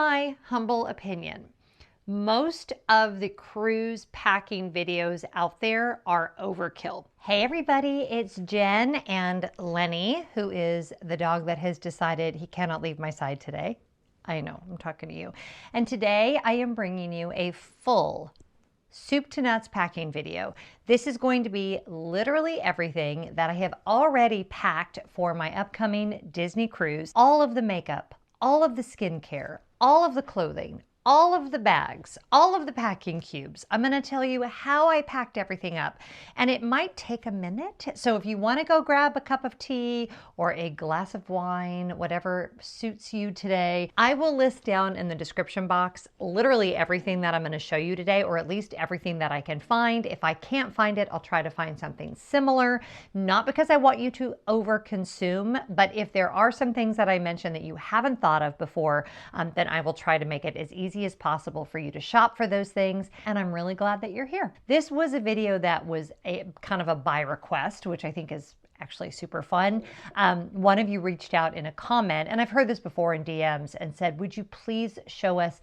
my humble opinion, most of the cruise packing videos out there are overkill. Hey everybody, it's Jen and Lenny, who is the dog that has decided he cannot leave my side today. I know, I'm talking to you. And today I am bringing you a full soup to nuts packing video. This is going to be literally everything that I have already packed for my upcoming Disney cruise. All of the makeup, all of the skincare, all of the clothing, all of the bags, all of the packing cubes. I'm going to tell you how I packed everything up, and it might take a minute. So if you want to go grab a cup of tea or a glass of wine, whatever suits you today, I will list down in the description box literally everything that I'm going to show you today, or at least everything that I can find. If I can't find it, I'll try to find something similar, not because I want you to overconsume, but if there are some things that I mentioned that you haven't thought of before, then I will try to make it as easy as possible for you to shop for those things. And I'm really glad that you're here. This was a video that was a kind of a by request, which I think is actually super fun. One of you reached out in a comment, and I've heard this before in DMs, and said, would you please show us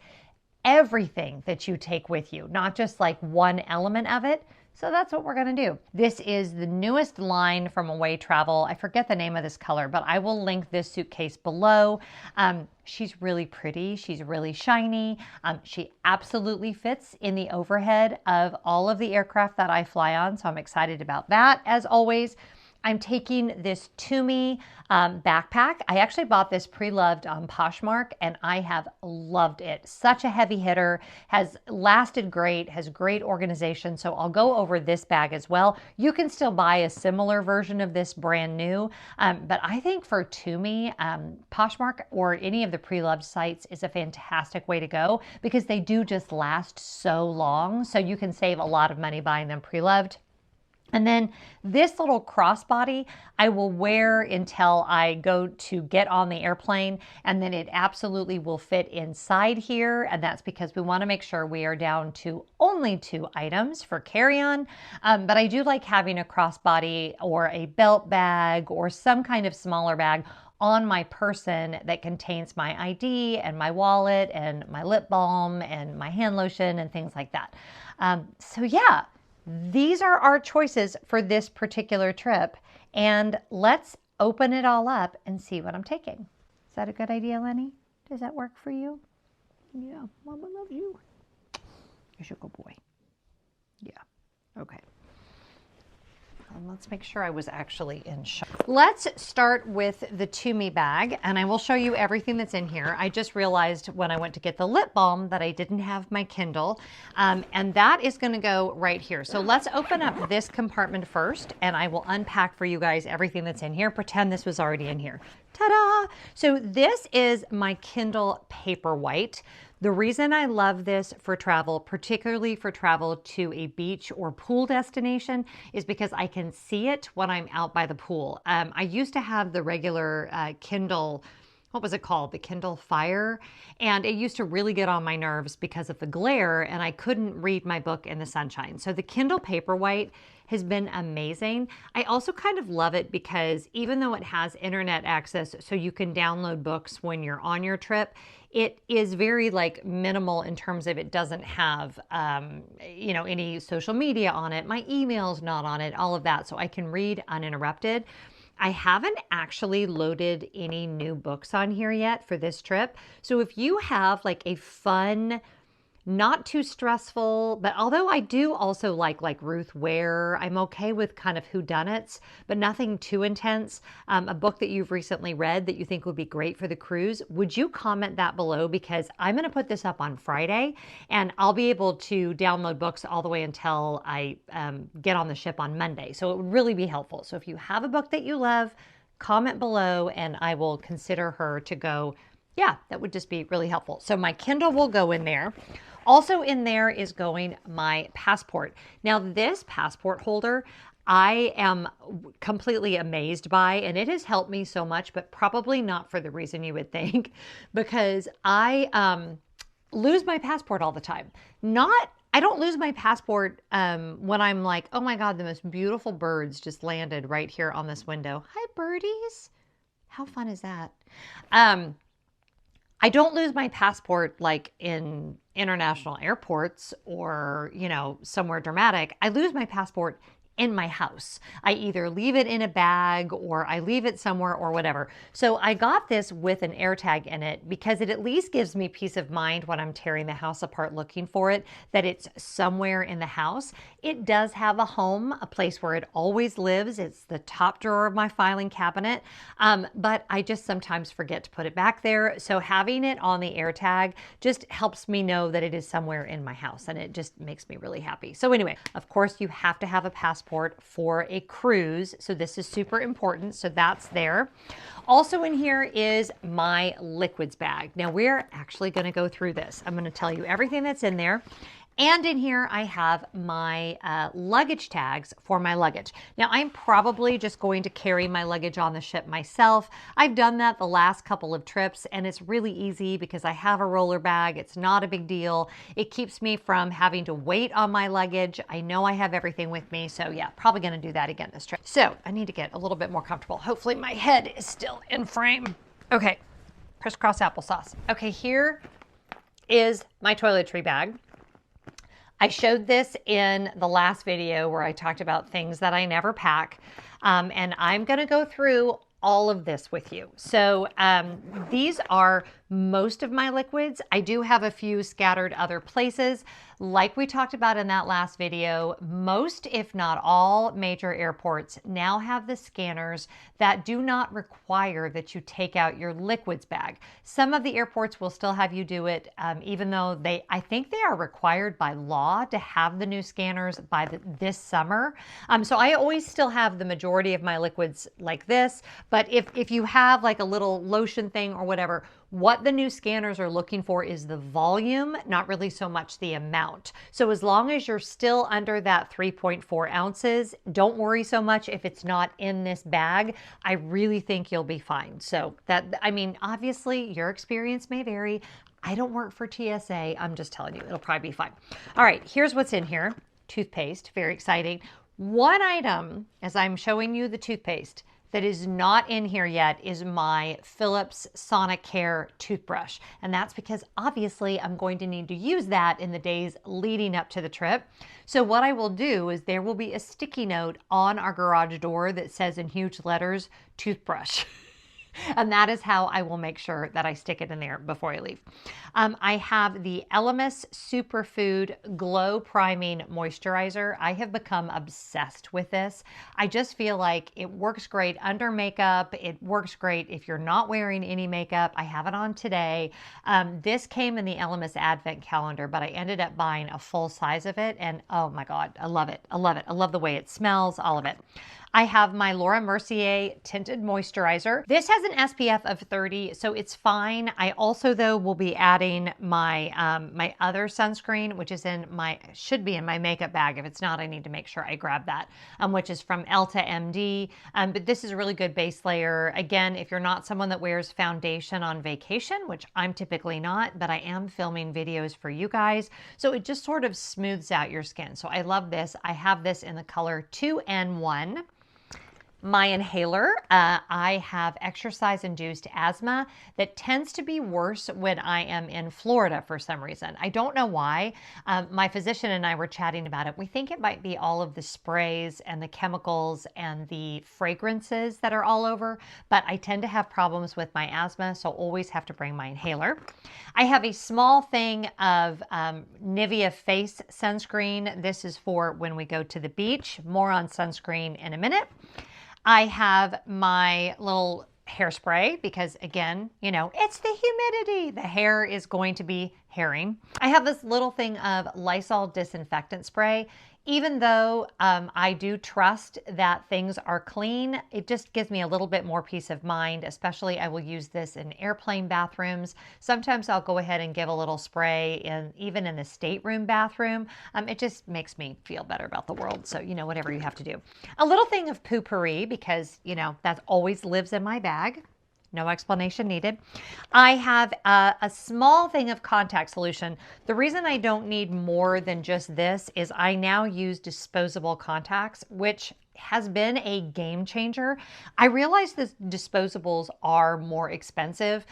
everything that you take with you, not just like one element of it? So that's what we're going to do. This is the newest line from Away Travel. I forget the name of this color, but I will link this suitcase below. She's really pretty. She's really shiny. She absolutely fits in the overhead of all of the aircraft that I fly on. So I'm excited about that. As always, I'm taking this Tumi backpack. I actually bought this pre-loved on Poshmark, and I have loved it. Such a heavy hitter, has lasted great, has great organization. So I'll go over this bag as well. You can still buy a similar version of this brand new, but I think for Tumi, Poshmark or any of the pre-loved sites is a fantastic way to go, because they do just last so long. So you can save a lot of money buying them pre-loved. And then this little crossbody I will wear until I go to get on the airplane, and then it absolutely will fit inside here. And that's because we want to make sure we are down to only 2 items for carry-on. But I do like having a crossbody or a belt bag or some kind of smaller bag on my person that contains my ID and my wallet and my lip balm and my hand lotion and things like that. So yeah. These are our choices for this particular trip, and let's open it all up and see what I'm taking. Is that a good idea, Lenny? Does that work for you? Yeah, Mama loves you. You're a good boy. Yeah, okay. Let's make sure I was actually in shot. Let's start with the Tumi bag, and I will show you everything that's in here. I just realized when I went to get the lip balm that I didn't have my Kindle, and that is going to go right here. So let's open up this compartment first, and I will unpack for you guys everything that's in here. Pretend this was already in here. Ta-da! So this is my Kindle Paperwhite. The reason I love this for travel, particularly for travel to a beach or pool destination, is because I can see it when I'm out by the pool. I used to have the regular Kindle, what was it called? The Kindle Fire. And it used to really get on my nerves because of the glare, and I couldn't read my book in the sunshine. So the Kindle Paperwhite has been amazing. I also kind of love it because even though it has internet access, so you can download books when you're on your trip, it is very like minimal in terms of it doesn't have, you know, any social media on it. My email's not on it, all of that. So I can read uninterrupted. I haven't actually loaded any new books on here yet for this trip. So if you have like a fun, not too stressful, but although I do also like Ruth Ware, I'm okay with kind of whodunits, but nothing too intense. A book that you've recently read that you think would be great for the cruise, would you comment that below? Because I'm going to put this up on Friday, and I'll be able to download books all the way until I get on the ship on Monday. So it would really be helpful. So if you have a book that you love, comment below, and I will consider her to go. Yeah, that would just be really helpful. So my Kindle will go in there. Also in there is going my passport. Now this passport holder, I am completely amazed by, and it has helped me so much, but probably not for the reason you would think, because I lose my passport all the time. I don't lose my passport when I'm like, oh my God, the most beautiful birds just landed right here on this window. Hi, birdies. How fun is that? I don't lose my passport like in international airports or, somewhere dramatic. I lose my passport in my house. I either leave it in a bag or I leave it somewhere or whatever. So I got this with an AirTag in it because it at least gives me peace of mind when I'm tearing the house apart looking for it, that it's somewhere in the house. It does have a home, a place where it always lives. It's the top drawer of my filing cabinet, but I just sometimes forget to put it back there. So having it on the AirTag just helps me know that it is somewhere in my house, and it just makes me really happy. So anyway, of course, you have to have a passport for a cruise. So this is super important. So that's there. Also in here is my liquids bag. Now we're actually going to go through this. I'm going to tell you everything that's in there. And in here, I have my luggage tags for my luggage. Now, I'm probably just going to carry my luggage on the ship myself. I've done that the last couple of trips, and it's really easy because I have a roller bag. It's not a big deal. It keeps me from having to wait on my luggage. I know I have everything with me, so yeah, probably going to do that again this trip. So I need to get a little bit more comfortable. Hopefully my head is still in frame. Okay, crisscross applesauce. Okay, here is my toiletry bag. I showed this in the last video where I talked about things that I never pack, and I'm going to go through all of this with you. So these are most of my liquids. I do have a few scattered other places. Like we talked about in that last video, most, if not all, major airports now have the scanners that do not require that you take out your liquids bag. Some of the airports will still have you do it, even though I think they are required by law to have the new scanners by this summer. So I always still have the majority of my liquids like this, but if you have like a little lotion thing or whatever, what the new scanners are looking for is the volume, not really so much the amount. So as long as you're still under that 3.4 ounces, don't worry so much if it's not in this bag. I really think you'll be fine. So obviously your experience may vary. I don't work for TSA. I'm just telling you, it'll probably be fine. All right, here's what's in here. Toothpaste, very exciting. One item, as I'm showing you the toothpaste, that is not in here yet is my Philips Sonicare toothbrush. And that's because obviously I'm going to need to use that in the days leading up to the trip. So what I will do is there will be a sticky note on our garage door that says in huge letters, toothbrush. And that is how I will make sure that I stick it in there before I leave. I have the Elemis Superfood Glow Priming Moisturizer. I have become obsessed with this. I just feel like it works great under makeup. It works great if you're not wearing any makeup. I have it on today. This came in the Elemis Advent Calendar, but I ended up buying a full size of it. And oh my God, I love it. I love it. I love the way it smells, all of it. I have my Laura Mercier Tinted Moisturizer. This has an SPF of 30, so it's fine. I also, though, will be adding my my other sunscreen, which is should be in my makeup bag. If it's not, I need to make sure I grab that, which is from Elta MD. But this is a really good base layer. Again, if you're not someone that wears foundation on vacation, which I'm typically not, but I am filming videos for you guys, so it just sort of smooths out your skin. So I love this. I have this in the color 2N1. My inhaler, I have exercise-induced asthma that tends to be worse when I am in Florida for some reason. I don't know why. My physician and I were chatting about it. We think it might be all of the sprays and the chemicals and the fragrances that are all over, but I tend to have problems with my asthma, so always have to bring my inhaler. I have a small thing of Nivea face sunscreen. This is for when we go to the beach. More on sunscreen in a minute. I have my little hairspray because, again, it's the humidity. The hair is going to be hairing. I have this little thing of Lysol disinfectant spray. Even though I do trust that things are clean, it just gives me a little bit more peace of mind, especially I will use this in airplane bathrooms. Sometimes I'll go ahead and give a little spray even in the stateroom bathroom. It just makes me feel better about the world. So, whatever you have to do. A little thing of poopery because, that always lives in my bag. No explanation needed. I have a small thing of contact solution. The reason I don't need more than just this is I now use disposable contacts, which has been a game changer. I realize the disposables are more expensive,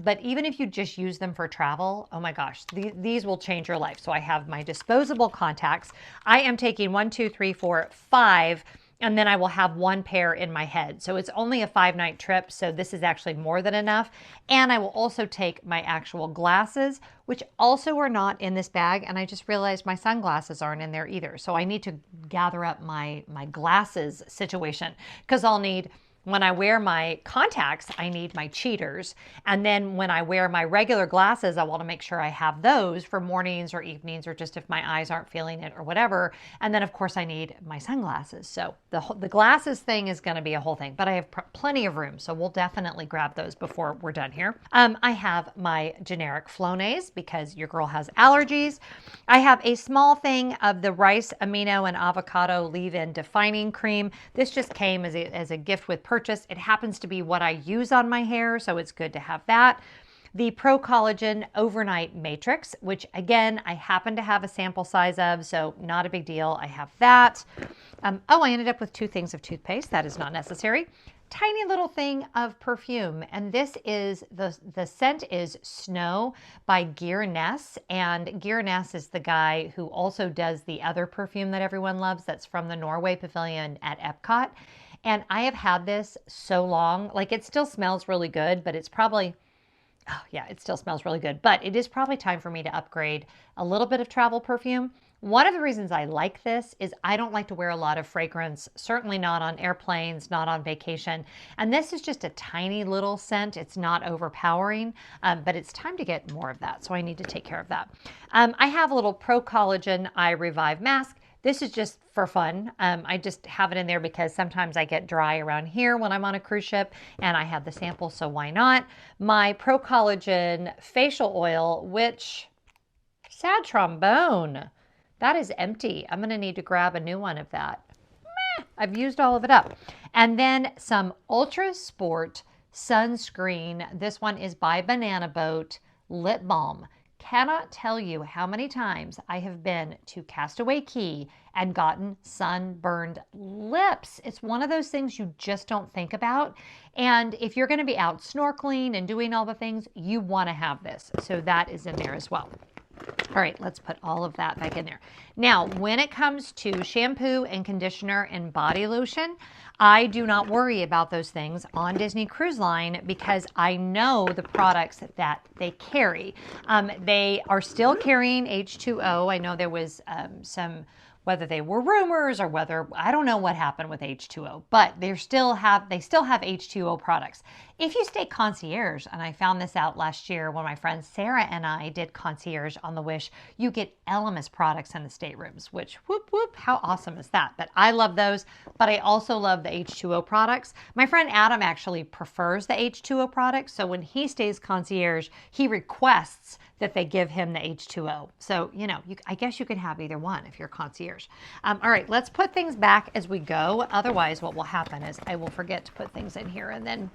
but even if you just use them for travel, oh my gosh, these will change your life. So I have my disposable contacts. I am taking 1, 2, 3, 4, 5, and then I will have one pair in my head. So it's only a 5-night trip, so this is actually more than enough. And I will also take my actual glasses, which also are not in this bag. And I just realized my sunglasses aren't in there either. So I need to gather up my glasses situation, because I'll need, when I wear my contacts, I need my cheaters. And then when I wear my regular glasses, I want to make sure I have those for mornings or evenings, or just if my eyes aren't feeling it or whatever. And then of course I need my sunglasses. So the glasses thing is going to be a whole thing, but I have plenty of room. So we'll definitely grab those before we're done here. I have my generic Flonase because your girl has allergies. I have a small thing of the rice, amino, and avocado leave-in defining cream. This just came as a gift with purchase. It happens to be what I use on my hair, so it's good to have that. The Pro Collagen Overnight Matrix, which again, I happen to have a sample size of, so not a big deal. I have that. I ended up with 2 things of toothpaste. That is not necessary. Tiny little thing of perfume, and this is the scent is Snow by Gearness, and Gearness is the guy who also does the other perfume that everyone loves that's from the Norway Pavilion at Epcot. And I have had this so long, like it still smells really good, but it's probably, oh yeah, it still smells really good, but it is probably time for me to upgrade a little bit of travel perfume. One of the reasons I like this is I don't like to wear a lot of fragrance, certainly not on airplanes, not on vacation. And this is just a tiny little scent. It's not overpowering, but it's time to get more of that. So I need to take care of that. I have a little Pro Collagen Eye Revive Mask. This is just for fun. I just have it in there because sometimes I get dry around here when I'm on a cruise ship, and I have the sample, so why not? My Pro Collagen Facial Oil, which, sad trombone, that is empty. I'm going to need to grab a new one of that. I've used all of it up. And then some Ultra Sport sunscreen. This one is by Banana Boat Lip Balm. Cannot tell you how many times I have been to Castaway Cay and gotten sunburned lips. It's one of those things you just don't think about. And if you're going to be out snorkeling and doing all the things, you want to have this. So that is in there as well. All right, let's put all of that back in there. Now, when it comes to shampoo and conditioner and body lotion, I do not worry about those things on Disney Cruise Line because I know the products that they carry. They are still carrying H2O. I know there was some, whether they were rumors or whether, I don't know what happened with H2O, but they still have H2O products. If you stay concierge, and I found this out last year when my friend Sarah and I did concierge on the Wish, you get Elemis products in the staterooms, which whoop, whoop, how awesome is that? But I love those, but I also love the H2O products. My friend Adam actually prefers the H2O products, so when he stays concierge, he requests that they give him the H2O. So, you know, I guess you can have either one if you're concierge. All right, let's put things back as we go. Otherwise, what will happen is I will forget to put things in here, and then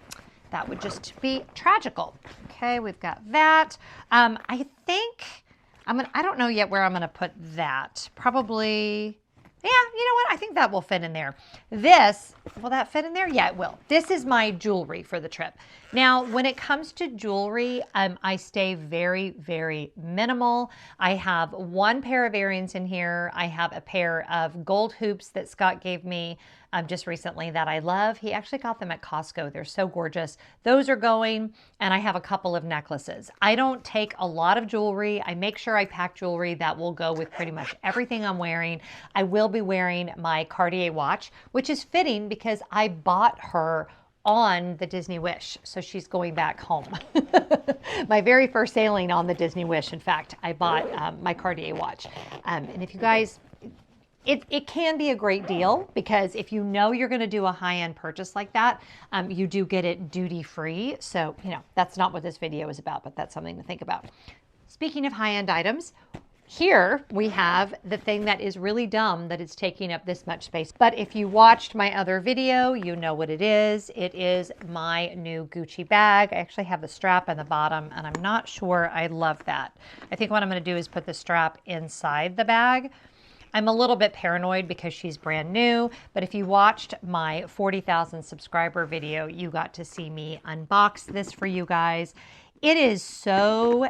that would just be tragical. Okay, we've got that. I think I don't know yet where I'm gonna put that. Probably, yeah, you know what? I think that will fit in there. This, will that fit in there? Yeah, it will. This is my jewelry for the trip. Now, when it comes to jewelry, I stay very, very minimal. I have one pair of earrings in here. I have a pair of gold hoops that Scott gave me just recently that I love. He actually got them at Costco. They're so gorgeous. Those are going, and I have a couple of necklaces. I don't take a lot of jewelry. I make sure I pack jewelry that will go with pretty much everything I'm wearing. I will be wearing my Cartier watch, which is fitting because I bought her on the Disney Wish. So she's going back home. My very first sailing on the Disney Wish, in fact, I bought my Cartier watch. And if you guys, it can be a great deal because if you know you're going to do a high-end purchase like that, you do get it duty-free. So, you know, that's not what this video is about, but that's something to think about. Speaking of high-end items, Here we have the thing that is really dumb that it's taking up this much space. But if you watched my other video, you know what it is. It is my new Gucci bag. I actually have the strap on the bottom, and I'm not sure I love that. I think what I'm going to do is put the strap inside the bag. I'm a little bit paranoid because she's brand new, but if you watched my 40,000 subscriber video, you got to see me unbox this for you guys. It is so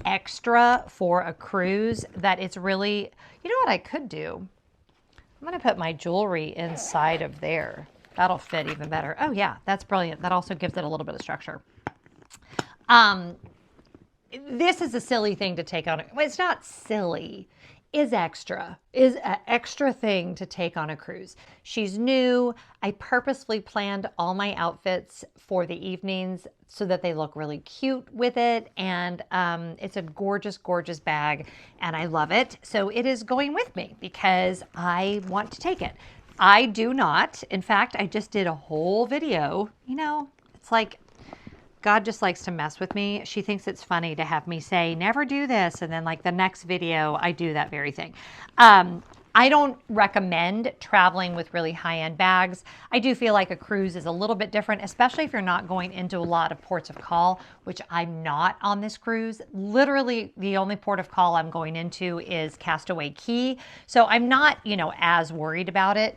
extra for a cruise that it's really, you know what I could do? I'm going to put my jewelry inside of there. That'll fit even better. Oh yeah, that's brilliant. That also gives it a little bit of structure. This is a silly thing to take on. Well, it's not silly. Is an extra thing to take on a cruise. She's new. I purposefully planned all my outfits for the evenings so that they look really cute with it. And it's a gorgeous, gorgeous bag and I love it. So it is going with me because I want to take it. I do not. In fact, I just did a whole video. You know, it's like, God just likes to mess with me. She thinks it's funny to have me say, never do this. And then like the next video, I do that very thing. I don't recommend traveling with really high-end bags. I do feel like a cruise is a little bit different, especially if you're not going into a lot of ports of call, which I'm not on this cruise. Literally, the only port of call I'm going into is Castaway Cay. So I'm not, you know, as worried about it.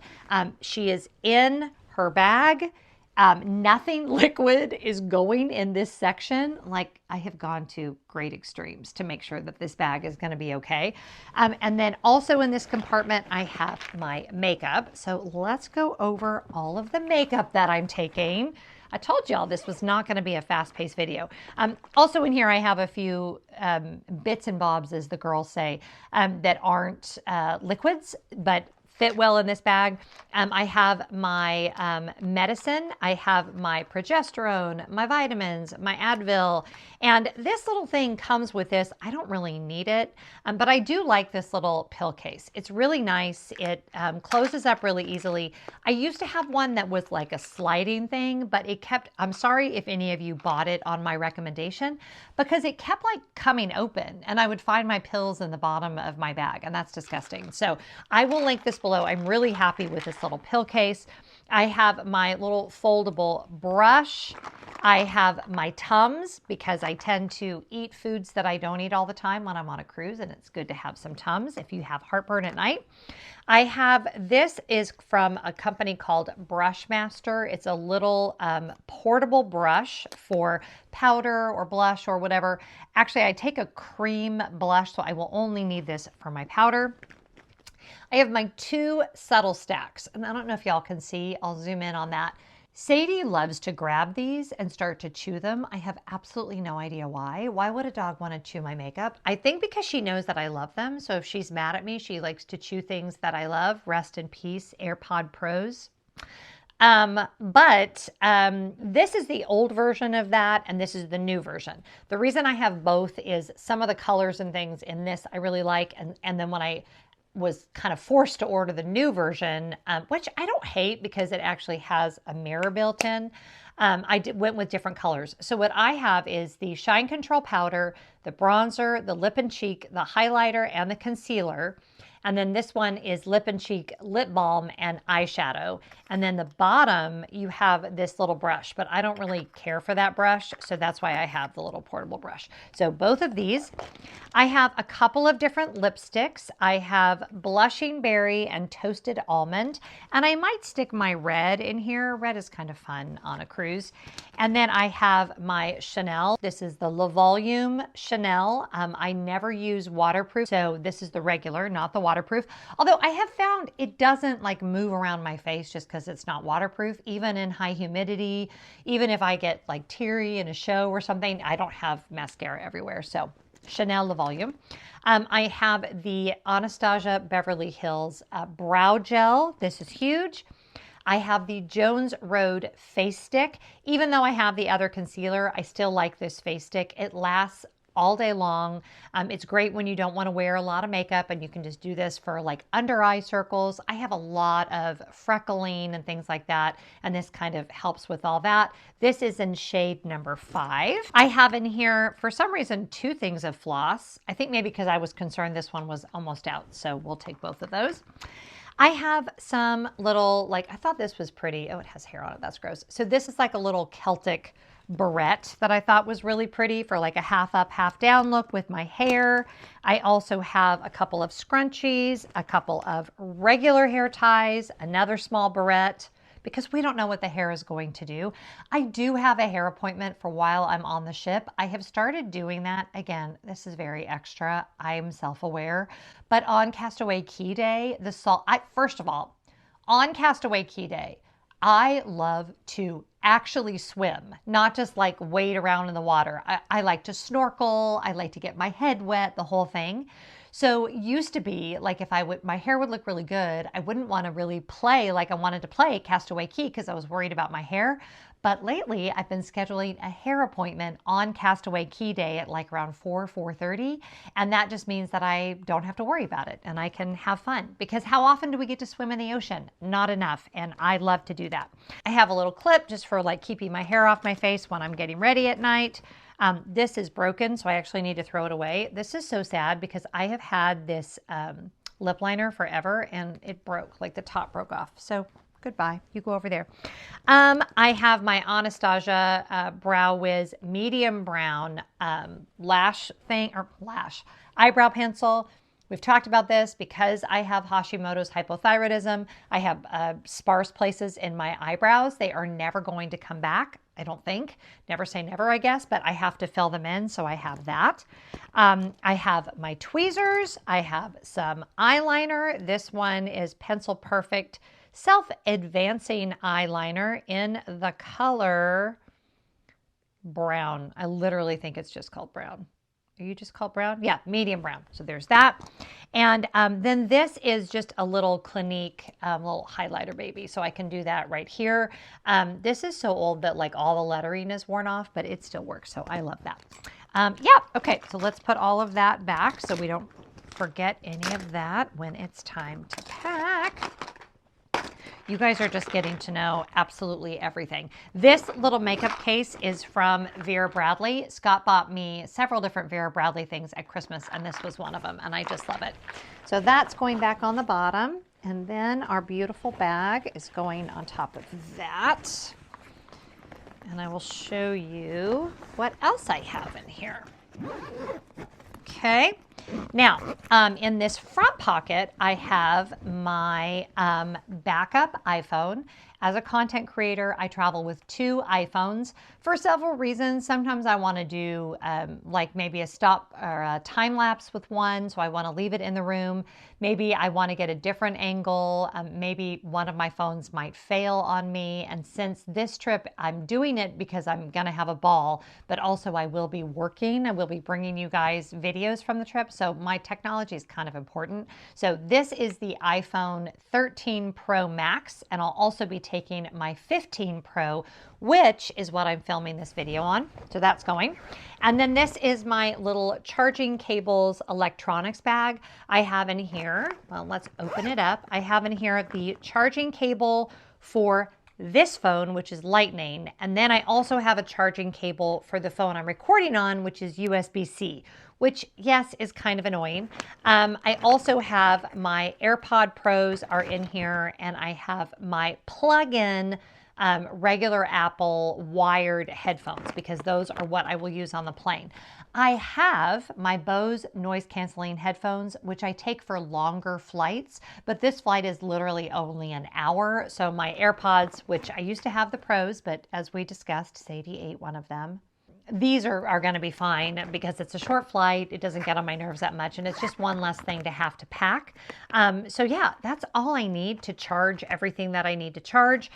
She is in her bag. Nothing liquid is going in this section. Like I have gone to great extremes to make sure that this bag is going to be okay. And then also in this compartment, I have my makeup. So let's go over all of the makeup that I'm taking. I told y'all this was not going to be a fast-paced video. Also in here, I have a few bits and bobs, as the girls say, that aren't liquids, but fit well in this bag. I have my medicine, I have my progesterone, my vitamins, my Advil, and this little thing comes with this. I don't really need it, but I do like this little pill case. It's really nice. It closes up really easily. I used to have one that was like a sliding thing, but it kept, I'm sorry if any of you bought it on my recommendation, because it kept like coming open and I would find my pills in the bottom of my bag, and that's disgusting. So I will link this below. I'm really happy with this little pill case. I have my little foldable brush. I have my Tums because I tend to eat foods that I don't eat all the time when I'm on a cruise, and it's good to have some Tums if you have heartburn at night. I have, this is from a company called Brushmaster. It's a little portable brush for powder or blush or whatever. Actually, I take a cream blush, so I will only need this for my powder. I have my two subtle stacks, and I don't know if y'all can see. I'll zoom in on that. Sadie loves to grab these and start to chew them. I have absolutely no idea why. Why would a dog want to chew my makeup? I think because she knows that I love them. So if she's mad at me, she likes to chew things that I love. Rest in peace, AirPod Pros. This is the old version of that, and this is the new version. The reason I have both is some of the colors and things in this I really like, and then when I was kind of forced to order the new version, which I don't hate because it actually has a mirror built in. Went with different colors. So what I have is the Shine Control Powder, the bronzer, the lip and cheek, the highlighter, and the concealer. And then this one is lip and cheek, lip balm, and eyeshadow. And then the bottom, you have this little brush, but I don't really care for that brush, so that's why I have the little portable brush. So both of these. I have a couple of different lipsticks. I have Blushing Berry and Toasted Almond, and I might stick my red in here. Red is kind of fun on a cruise. And then I have my Chanel. This is the Le Volume Chanel. I never use waterproof, so this is the regular, not the waterproof. Although I have found it doesn't like move around my face just because it's not waterproof, even in high humidity. Even if I get like teary in a show or something, I don't have mascara everywhere. So Chanel Le Volume. I have the Anastasia Beverly Hills Brow Gel. This is huge. I have the Jones Road Face Stick. Even though I have the other concealer, I still like this face stick. It lasts all day long. It's great when you don't want to wear a lot of makeup and you can just do this for like under eye circles. I have a lot of freckling and things like that, and this kind of helps with all that. This is in shade number 5. I have in here, for some reason, 2 things of floss. I think maybe because I was concerned this one was almost out, so we'll take both of those. I have some little, like, I thought this was pretty. Oh, it has hair on it. That's gross. So this is like a little Celtic barrette that I thought was really pretty for like a half up, half down look with my hair. I also have a couple of scrunchies, a couple of regular hair ties, another small barrette, because we don't know what the hair is going to do. I do have a hair appointment for while I'm on the ship. I have started doing that. Again, this is very extra. I'm self-aware. But on Castaway Key Day, first of all, on Castaway Key Day, I love to actually swim, not just like wade around in the water. I like to snorkel. I like to get my head wet, the whole thing. So it used to be like if my hair would look really good, I wouldn't want to really play like I wanted to play Castaway Key because I was worried about my hair. But lately I've been scheduling a hair appointment on Castaway Key Day at like around 4:30. And that just means that I don't have to worry about it and I can have fun, because how often do we get to swim in the ocean? Not enough. And I love to do that. I have a little clip just for like keeping my hair off my face when I'm getting ready at night. This is broken, so I actually need to throw it away. This is so sad because I have had this lip liner forever and it broke, like the top broke off. So goodbye, you go over there. I have my Anastasia Brow Wiz medium brown eyebrow pencil. We've talked about this because I have Hashimoto's hypothyroidism. I have sparse places in my eyebrows. They are never going to come back, I don't think. Never say never, I guess, but I have to fill them in, so I have that. I have my tweezers. I have some eyeliner. This one is Pencil Perfect Self-Advancing Eyeliner in the color brown. I literally think it's just called brown. Are you just called brown? Yeah, medium brown. So there's that. And then this is just a little Clinique little highlighter baby. So I can do that right here. This is so old that like all the lettering is worn off, but it still works. So I love that. Yeah, okay. So let's put all of that back so we don't forget any of that when it's time to pack. You guys are just getting to know absolutely everything. This little makeup case is from Vera Bradley. Scott bought me several different Vera Bradley things at Christmas, and this was one of them, and I just love it. So that's going back on the bottom, and then our beautiful bag is going on top of that. And I will show you what else I have in here. Okay. Now, in this front pocket, I have my backup iPhone. As a content creator, I travel with 2 iPhones for several reasons. Sometimes I want to do like maybe a stop or a time lapse with one, so I want to leave it in the room. Maybe I want to get a different angle. Maybe one of my phones might fail on me. And since this trip, I'm doing it because I'm going to have a ball, but also I will be working. I will be bringing you guys videos from the trip. So my technology is kind of important. So this is the iPhone 13 Pro Max, and I'll also be taking my 15 Pro, which is what I'm filming this video on. So that's going. And then this is my little charging cables electronics bag. I have in here, well, let's open it up. I have in here the charging cable for this phone, which is Lightning. And then I also have a charging cable for the phone I'm recording on, which is USB-C, which, yes, is kind of annoying. I also have my AirPod Pros are in here, and I have my plug-in regular Apple wired headphones because those are what I will use on the plane. I have my Bose noise canceling headphones, which I take for longer flights, but this flight is literally only an hour. So my AirPods, which I used to have the Pros, but as we discussed, Sadie ate one of them. These are going to be fine because it's a short flight. It doesn't get on my nerves that much, and it's just one less thing to have to pack. So yeah, that's all I need to charge everything that I need to charge.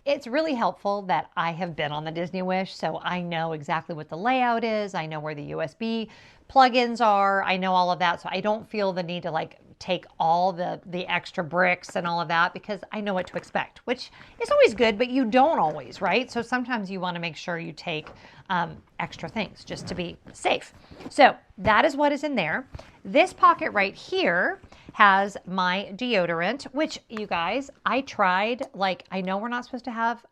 It's really helpful that I have been on the Disney Wish, so I know exactly what the layout is. I know where the USB plugins are. I know all of that, so I don't feel the need to like take all the extra bricks and all of that because I know what to expect, which is always good, but you don't always, right? So sometimes you want to make sure you take extra things just to be safe. So that is what is in there. This pocket right here has my deodorant, which you guys, I tried, like, I know we're not supposed to have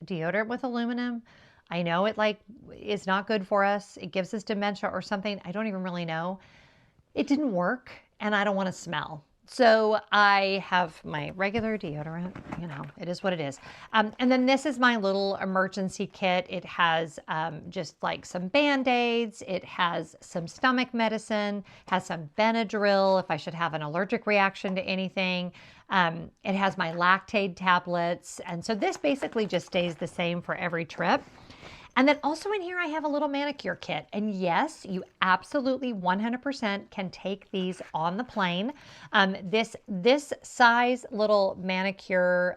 deodorant with aluminum. I know it like is not good for us. It gives us dementia or something. I don't even really know. It didn't work and I don't want to smell. So I have my regular deodorant, you know, it is what it is. And then this is my little emergency kit. It has just like some Band-Aids. It has some stomach medicine, has some Benadryl if I should have an allergic reaction to anything. It has my Lactaid tablets. And so this basically just stays the same for every trip. And then also in here, I have a little manicure kit. And yes, you absolutely 100% can take these on the plane. This size little manicure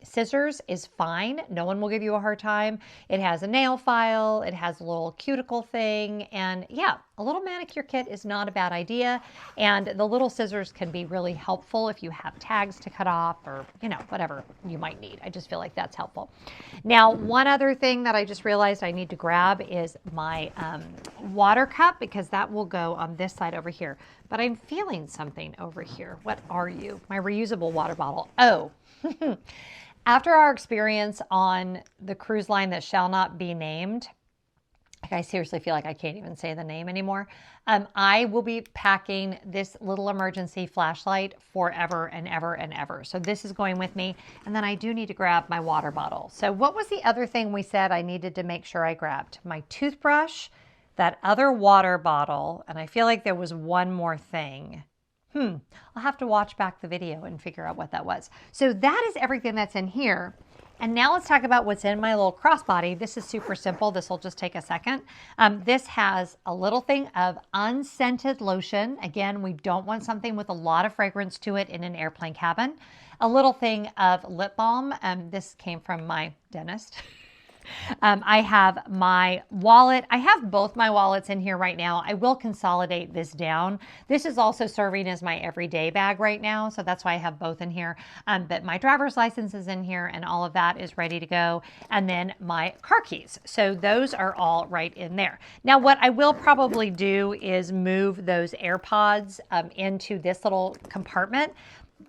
scissors is fine. No one will give you a hard time. It has a nail file. It has a little cuticle thing. And yeah, a little manicure kit is not a bad idea. And the little scissors can be really helpful if you have tags to cut off or, you know, whatever you might need. I just feel like that's helpful. Now, one other thing that I just realized I need to grab is my water cup because that will go on this side over here. But I'm feeling something over here. What are you? My reusable water bottle. Oh, after our experience on the cruise line that shall not be named, I seriously feel like I can't even say the name anymore. I will be packing this little emergency flashlight forever and ever and ever. So this is going with me. And then I do need to grab my water bottle. So what was the other thing we said I needed to make sure I grabbed? My toothbrush, that other water bottle, and I feel like there was one more thing. I'll have to watch back the video and figure out what that was. So that is everything that's in here. And now let's talk about what's in my little crossbody. This is super simple. This will just take a second. This has a little thing of unscented lotion. Again, we don't want something with a lot of fragrance to it in an airplane cabin. A little thing of lip balm. This came from my dentist. I have my wallet. I have both my wallets in here right now. I will consolidate this down. This is also serving as my everyday bag right now, so that's why I have both in here. But my driver's license is in here and all of that is ready to go. And then my car keys. So those are all right in there. Now what I will probably do is move those AirPods into this little compartment.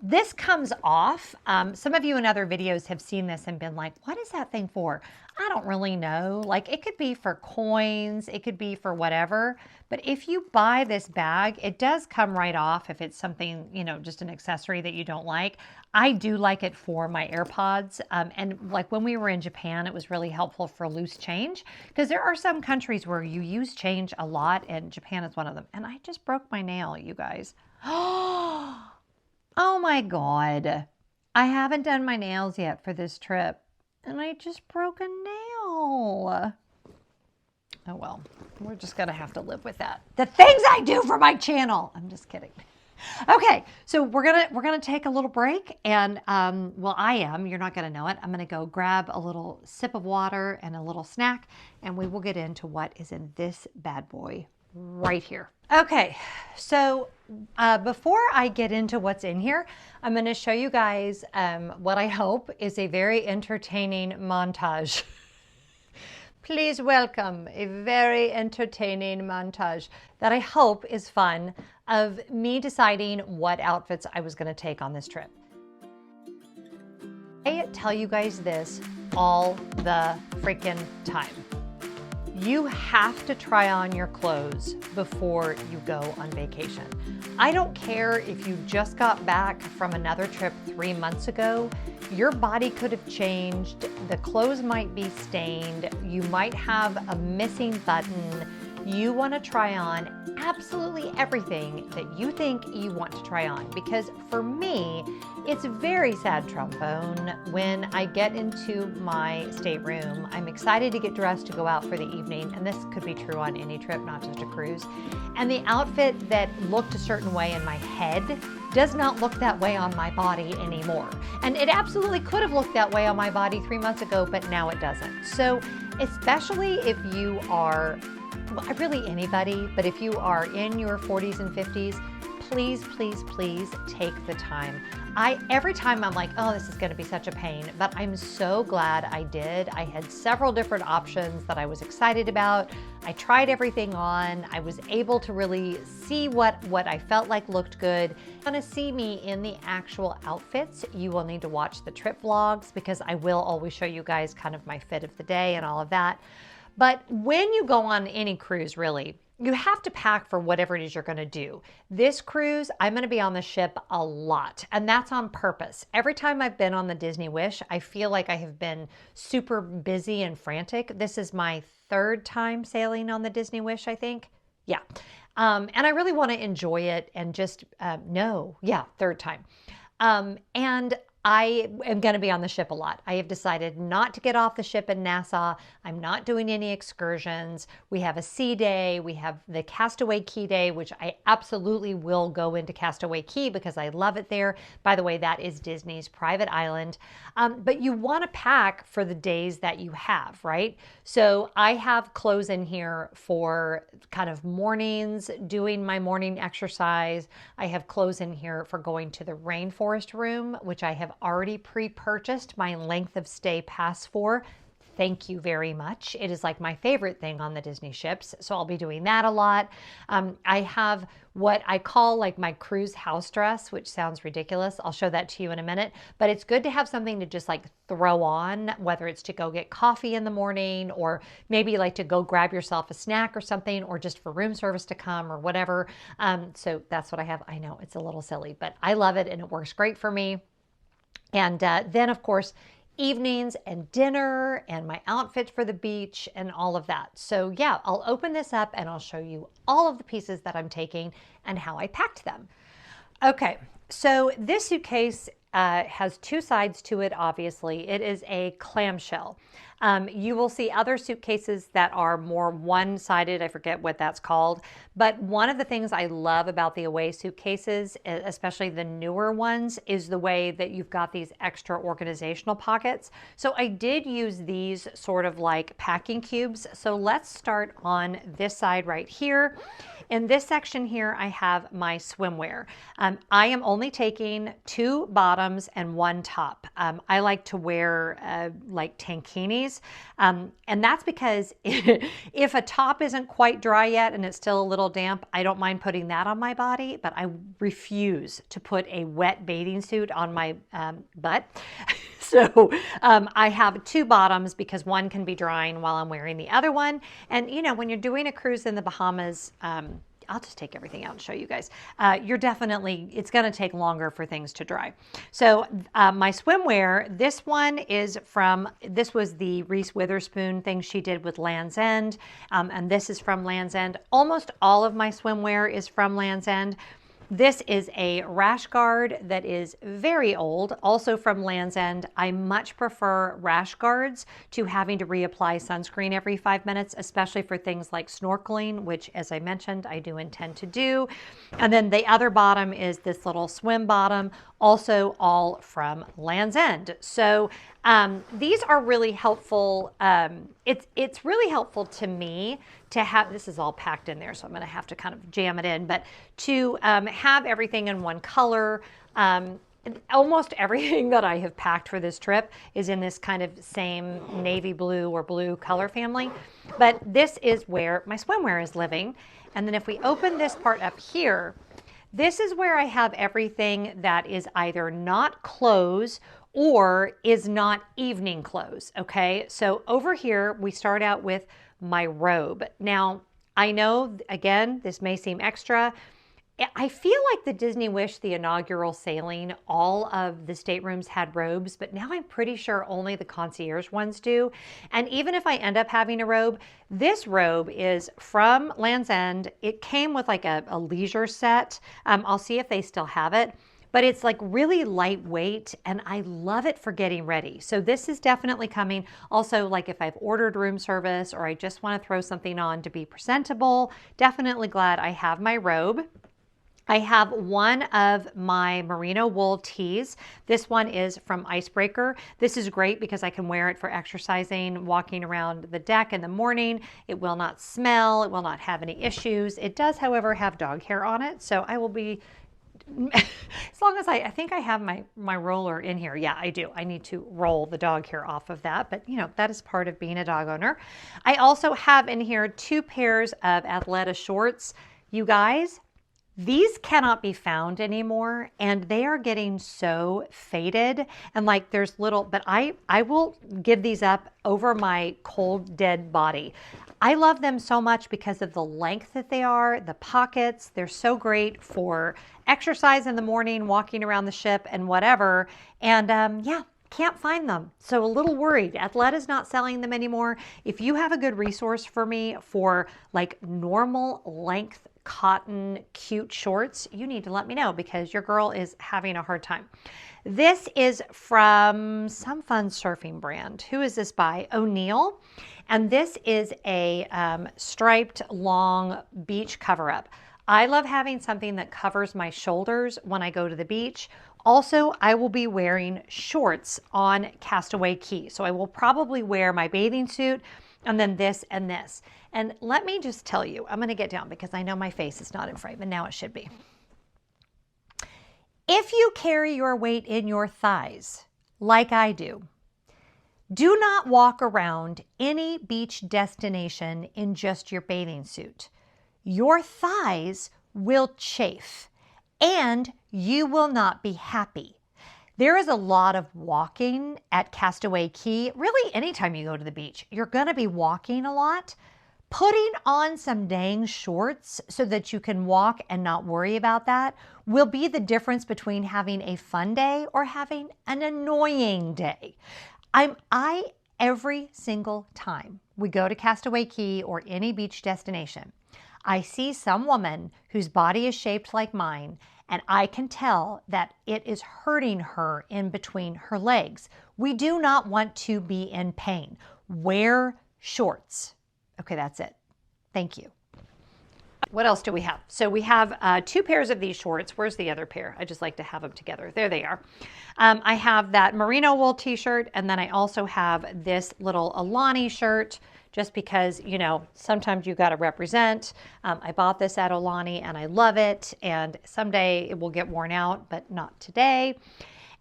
This comes off. Some of you in other videos have seen this and been like, what is that thing for? I don't really know. Like it could be for coins, it could be for whatever. But if you buy this bag, it does come right off if it's something, you know, just an accessory that you don't like. I do like it for my AirPods. And like when we were in Japan, it was really helpful for loose change because there are some countries where you use change a lot and Japan is one of them. And I just broke my nail, you guys. Oh my God. I haven't done my nails yet for this trip. And I just broke a nail. Oh well, we're just gonna have to live with that. The things I do for my channel. I'm just kidding. Okay, so we're gonna take a little break and well, I am, you're not gonna know it. I'm gonna go grab a little sip of water and a little snack and we will get into what is in this bad boy right here. Okay, so before I get into what's in here, I'm going to show you guys what I hope is a very entertaining montage. Please welcome a very entertaining montage that I hope is fun of me deciding what outfits I was going to take on this trip. I tell you guys this all the freaking time. You have to try on your clothes before you go on vacation. I don't care if you just got back from another trip 3 months ago. Your body could have changed. The clothes might be stained. You might have a missing button. You want to try on absolutely everything that you think you want to try on, because for me, it's very sad trombone when I get into my stateroom. I'm excited to get dressed to go out for the evening, and this could be true on any trip, not just a cruise. And the outfit that looked a certain way in my head does not look that way on my body anymore. And it absolutely could have looked that way on my body 3 months ago, but now it doesn't. So especially if you are, well, really anybody, but if you are in your 40s and 50s, please, please, please take the time. Every time I'm like, oh, this is going to be such a pain, but I'm so glad I did. I had several different options that I was excited about. I tried everything on. I was able to really see what I felt like looked good. If you want to see me in the actual outfits, you will need to watch the trip vlogs, because I will always show you guys kind of my fit of the day and all of that. But when you go on any cruise, really, you have to pack for whatever it is you're going to do. This cruise, I'm going to be on the ship a lot, and that's on purpose. Every time I've been on the Disney Wish, I feel like I have been super busy and frantic. This is my 3rd time sailing on the Disney Wish, I think. Yeah. And I really want to enjoy it and just, 3rd time. And I am going to be on the ship a lot. I have decided not to get off the ship in Nassau. I'm not doing any excursions. We have a sea day. We have the Castaway Cay day, which I absolutely will go into Castaway Cay because I love it there. By the way, that is Disney's private island. But you want to pack for the days that you have, right? So I have clothes in here for kind of mornings, doing my morning exercise. I have clothes in here for going to the rainforest room, which I have already pre-purchased my length of stay pass for. Thank you very much. It is like my favorite thing on the Disney ships, so I'll be doing that a lot. I have what I call like my cruise house dress, which sounds ridiculous. I'll show that to you in a minute, but it's good to have something to just like throw on, whether it's to go get coffee in the morning, or maybe like to go grab yourself a snack or something, or just for room service to come or whatever. So that's what I have. I know it's a little silly, but I love it and it works great for me. And then of course, evenings and dinner and my outfit for the beach and all of that. So yeah, I'll open this up and I'll show you all of the pieces that I'm taking and how I packed them. Okay, so this suitcase has 2 sides to it, obviously. It is a clamshell. You will see other suitcases that are more one-sided. I forget what that's called. But one of the things I love about the Away suitcases, especially the newer ones, is the way that you've got these extra organizational pockets. So I did use these sort of like packing cubes. So let's start on this side right here. In this section here, I have my swimwear. I am only taking 2 bottoms and 1 top. I like to wear like tankinis, and that's because if a top isn't quite dry yet and it's still a little damp, I don't mind putting that on my body, but I refuse to put a wet bathing suit on my butt. So I have 2 bottoms because one can be drying while I'm wearing the other one. And you know, when you're doing a cruise in the Bahamas, I'll just take everything out and show you guys. It's going to take longer for things to dry. So my swimwear, this was the Reese Witherspoon thing she did with Land's End. And this is from Land's End. Almost all of my swimwear is from Land's End. This is a rash guard that is very old, also from Land's End. I much prefer rash guards to having to reapply sunscreen every 5 minutes, especially for things like snorkeling, which, as I mentioned, I do intend to do. And then the other bottom is this little swim bottom, also all from Land's End. So these are really helpful. It's really helpful to me to have, this is all packed in there, so I'm going to have to kind of jam it in, but to have everything in one color. Almost everything that I have packed for this trip is in this kind of same navy blue or blue color family, but this is where my swimwear is living. And then if we open this part up here, this is where I have everything that is either not clothes or is not evening clothes, okay? So over here, we start out with my robe. Now, I know, again, this may seem extra. I feel like the Disney Wish, the inaugural sailing, all of the staterooms had robes, but now I'm pretty sure only the concierge ones do. And even if I end up having a robe, this robe is from Land's End. It came with like a leisure set. I'll see if they still have it. But it's like really lightweight and I love it for getting ready. So this is definitely coming. Also, like if I've ordered room service or I just want to throw something on to be presentable, definitely glad I have my robe. I have one of my merino wool tees. This one is from Icebreaker. This is great because I can wear it for exercising, walking around the deck in the morning. It will not smell. It will not have any issues. It does, however, have dog hair on it. So I will be, as long as I think I have my roller in here. Yeah, I do. I need to roll the dog hair off of that. But, you know, that is part of being a dog owner. I also have in here 2 pairs of Athleta shorts. You guys, these cannot be found anymore and they are getting so faded and like there's little, but I will give these up over my cold dead body. I love them so much because of the length that they are, the pockets. They're so great for exercise in the morning, walking around the ship and whatever. And yeah, can't find them. So a little worried. Athleta's not selling them anymore. If you have a good resource for me for like normal length cotton cute shorts, you need to let me know because your girl is having a hard time. This is from some fun surfing brand. Who is this by? O'Neill. And this is a striped long beach cover up. I love having something that covers my shoulders when I go to the beach. Also, I will be wearing shorts on Castaway Cay. So I will probably wear my bathing suit and then this and this. And let me just tell you, I'm going to get down because I know my face is not in frame, and now it should be. If you carry your weight in your thighs, like I do not walk around any beach destination in just your bathing suit. Your thighs will chafe and you will not be happy. There is a lot of walking at Castaway Cay. Really, anytime you go to the beach, you're going to be walking a lot. Putting on some dang shorts so that you can walk and not worry about that will be the difference between having a fun day or having an annoying day. Every single time we go to Castaway Cay or any beach destination, I see some woman whose body is shaped like mine, and I can tell that it is hurting her in between her legs. We do not want to be in pain. Wear shorts. Okay, that's it. Thank you. What else do we have? So we have 2 pairs of these shorts. Where's the other pair? I just like to have them together. There they are. I have that merino wool t-shirt, and then I also have this little Alani shirt, just because, you know, sometimes you got to represent. I bought this at Alani and I love it, and someday it will get worn out, but not today.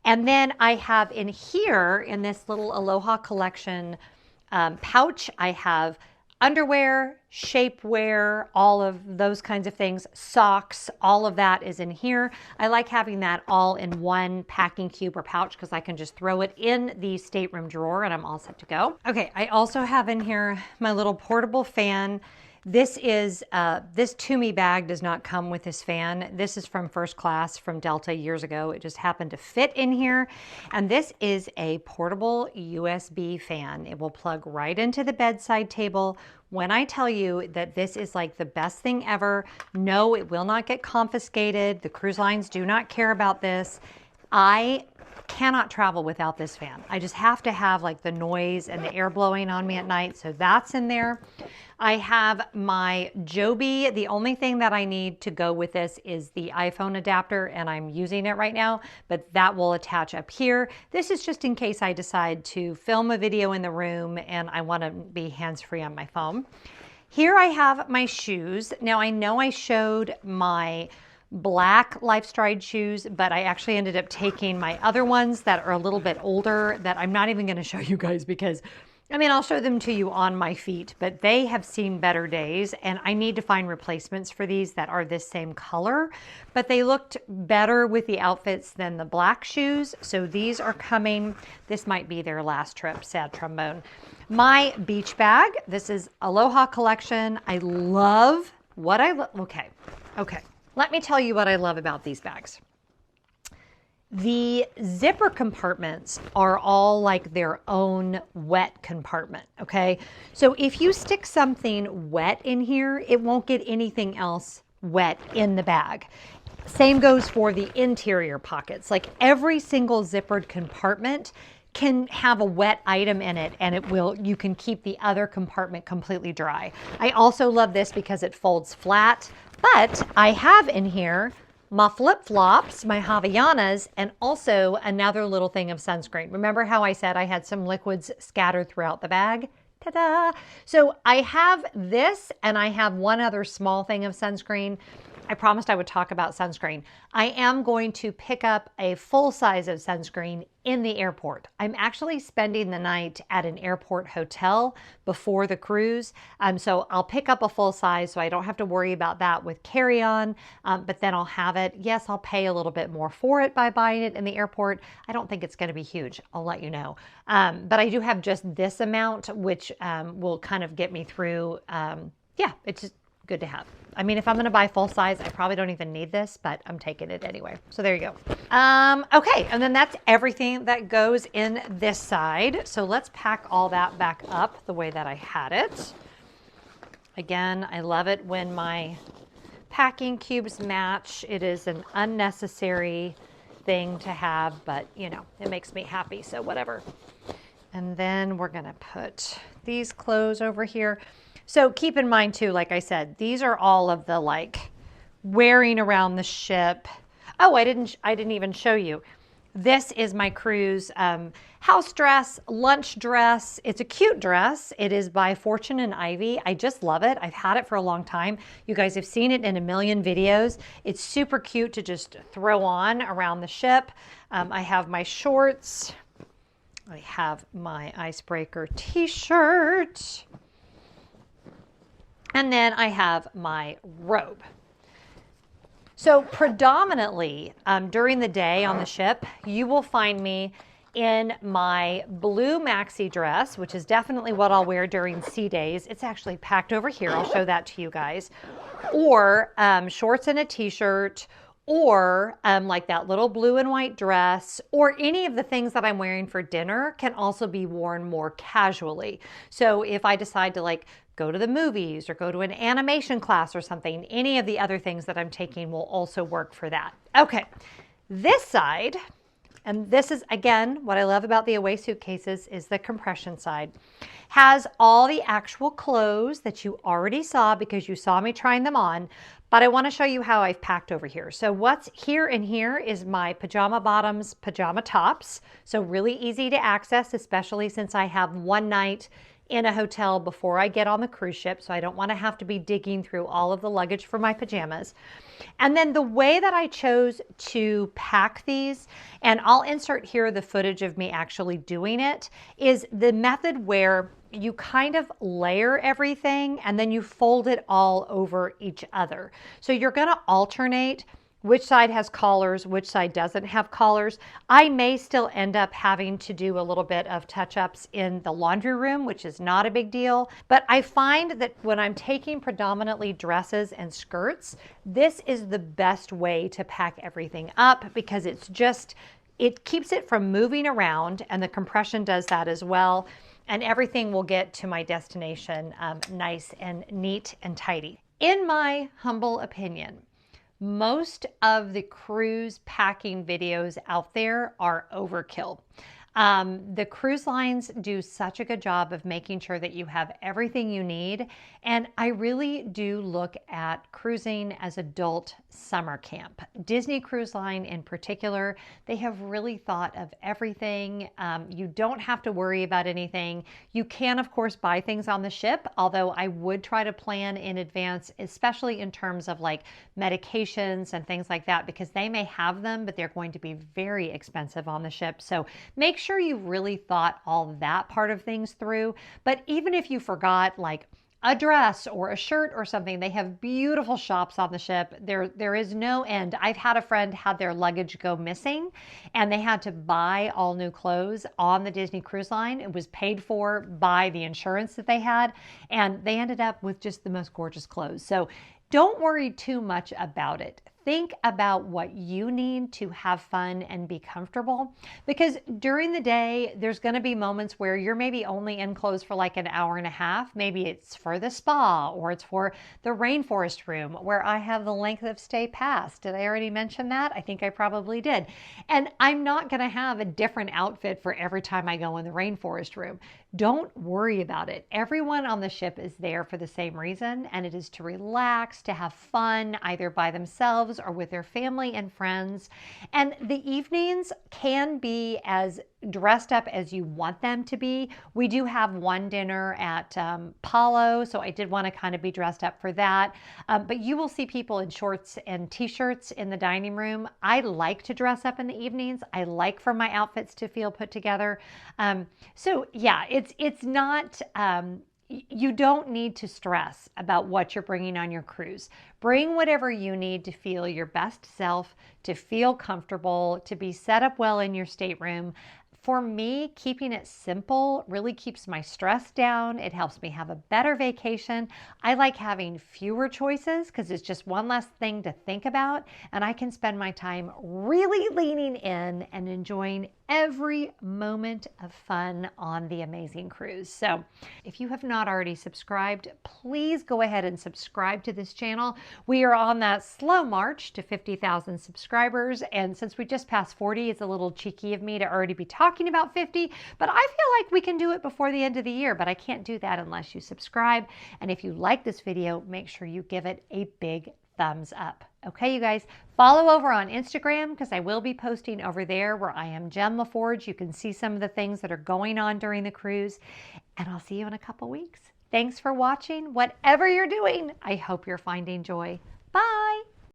And then I have in here, in this little Aloha collection pouch, I have underwear, shapewear, all of those kinds of things, socks, all of that is in here. I like having that all in one packing cube or pouch because I can just throw it in the stateroom drawer and I'm all set to go. Okay, I also have in here my little portable fan. This is, this Tumi bag does not come with this fan. This is from First Class from Delta years ago. It just happened to fit in here. And this is a portable USB fan. It will plug right into the bedside table. When I tell you that this is like the best thing ever, no, it will not get confiscated. The cruise lines do not care about this. I cannot travel without this fan. I just have to have like the noise and the air blowing on me at night. So that's in there. I have my Joby. The only thing that I need to go with this is the iPhone adapter, and I'm using it right now, but that will attach up here. This is just in case I decide to film a video in the room and I want to be hands-free on my phone. Here I have my shoes. Now I know I showed my black LifeStride shoes, but I actually ended up taking my other ones that are a little bit older that I'm not even going to show you guys because, I mean, I'll show them to you on my feet, but they have seen better days and I need to find replacements for these that are this same color, but they looked better with the outfits than the black shoes. So these are coming. This might be their last trip, sad trombone. My beach bag, this is Aloha collection. I love what okay. let me tell you what I love about these bags. The zipper compartments are all like their own wet compartment, okay? So if you stick something wet in here, it won't get anything else wet in the bag. Same goes for the interior pockets. Like every single zippered compartment can have a wet item in it, and you can keep the other compartment completely dry. I also love this because it folds flat, but I have in here my flip-flops, my Havaianas, and also another little thing of sunscreen. Remember how I said I had some liquids scattered throughout the bag? Ta-da! So I have this, and I have one other small thing of sunscreen. I promised I would talk about sunscreen. I am going to pick up a full size of sunscreen in the airport. I'm actually spending the night at an airport hotel before the cruise. So I'll pick up a full size so I don't have to worry about that with carry-on, but then I'll have it. Yes, I'll pay a little bit more for it by buying it in the airport. I don't think it's going to be huge. I'll let you know. But I do have just this amount, which will kind of get me through. Yeah, it's just good to have. I mean, if I'm going to buy full size, I probably don't even need this, but I'm taking it anyway. So there you go. Okay, and then that's everything that goes in this side. So let's pack all that back up the way that I had it. Again, I love it when my packing cubes match. It is an unnecessary thing to have, but you know, it makes me happy, so whatever. And then we're going to put these clothes over here. So keep in mind too, like I said, these are all of the like wearing around the ship. Oh, I didn't even show you. This is my cruise house dress, lunch dress. It's a cute dress. It is by Fortune and Ivy. I just love it. I've had it for a long time. You guys have seen it in a million videos. It's super cute to just throw on around the ship. I have my shorts. I have my icebreaker t-shirt. And then I have my robe. So predominantly during the day on the ship, you will find me in my blue maxi dress, which is definitely what I'll wear during sea days. It's actually packed over here. I'll show that to you guys. Or shorts and a t-shirt, or like that little blue and white dress, or any of the things that I'm wearing for dinner can also be worn more casually. So if I decide to like go to the movies or go to an animation class or something, any of the other things that I'm taking will also work for that. Okay, this side, and this is again, what I love about the Away suitcases is the compression side, has all the actual clothes that you already saw because you saw me trying them on, but I want to show you how I've packed over here. So what's here and here is my pajama bottoms, pajama tops. So really easy to access, especially since I have one night in a hotel before I get on the cruise ship, so I don't want to have to be digging through all of the luggage for my pajamas. And then the way that I chose to pack these, and I'll insert here the footage of me actually doing it, is the method where you kind of layer everything and then you fold it all over each other. So you're going to alternate which side has collars, which side doesn't have collars. I may still end up having to do a little bit of touch-ups in the laundry room, which is not a big deal. But I find that when I'm taking predominantly dresses and skirts, this is the best way to pack everything up because it keeps it from moving around, and the compression does that as well. And everything will get to my destination nice and neat and tidy. In my humble opinion, most of the cruise packing videos out there are overkill. The cruise lines do such a good job of making sure that you have everything you need. And I really do look at cruising as adult summer camp. Disney Cruise Line in particular, they have really thought of everything. You don't have to worry about anything. You can, of course, buy things on the ship, although I would try to plan in advance, especially in terms of like medications and things like that, because they may have them, but they're going to be very expensive on the ship. So make sure you really thought all that part of things through. But even if you forgot like a dress or a shirt or something, they have beautiful shops on the ship. There is no end. I've had a friend had their luggage go missing and they had to buy all new clothes on the Disney Cruise Line. It was paid for by the insurance that they had, and they ended up with just the most gorgeous clothes. So Don't worry too much about it. Think about what you need to have fun and be comfortable, because during the day, there's going to be moments where you're maybe only in clothes for like an hour and a half. Maybe it's for the spa or it's for the rainforest room where I have the length of stay pass. Did I already mention that? I think I probably did. And I'm not going to have a different outfit for every time I go in the rainforest room. Don't worry about it. Everyone on the ship is there for the same reason, and it is to relax, to have fun, either by themselves or with their family and friends. And the evenings can be as dressed up as you want them to be. We do have one dinner at Palo, so I did want to kind of be dressed up for that. But you will see people in shorts and t-shirts in the dining room. I like to dress up in the evenings. I like for my outfits to feel put together. So yeah, it's not, you don't need to stress about what you're bringing on your cruise. Bring whatever you need to feel your best self, to feel comfortable, to be set up well in your stateroom. For me, keeping it simple really keeps my stress down. It helps me have a better vacation. I like having fewer choices because it's just one less thing to think about, and I can spend my time really leaning in and enjoying every moment of fun on the amazing cruise. So if you have not already subscribed, please go ahead and subscribe to this channel. We are on that slow march to 50,000 subscribers, and since we just passed 40, it's a little cheeky of me to already be talking about 50, but I feel like we can do it before the end of the year, but I can't do that unless you subscribe. And if you like this video, make sure you give it a big thumbs up. Okay, you guys, follow over on Instagram because I will be posting over there where I am Jen Lefforge. You can see some of the things that are going on during the cruise, and I'll see you in a couple weeks. Thanks for watching. Whatever you're doing, I hope you're finding joy. Bye.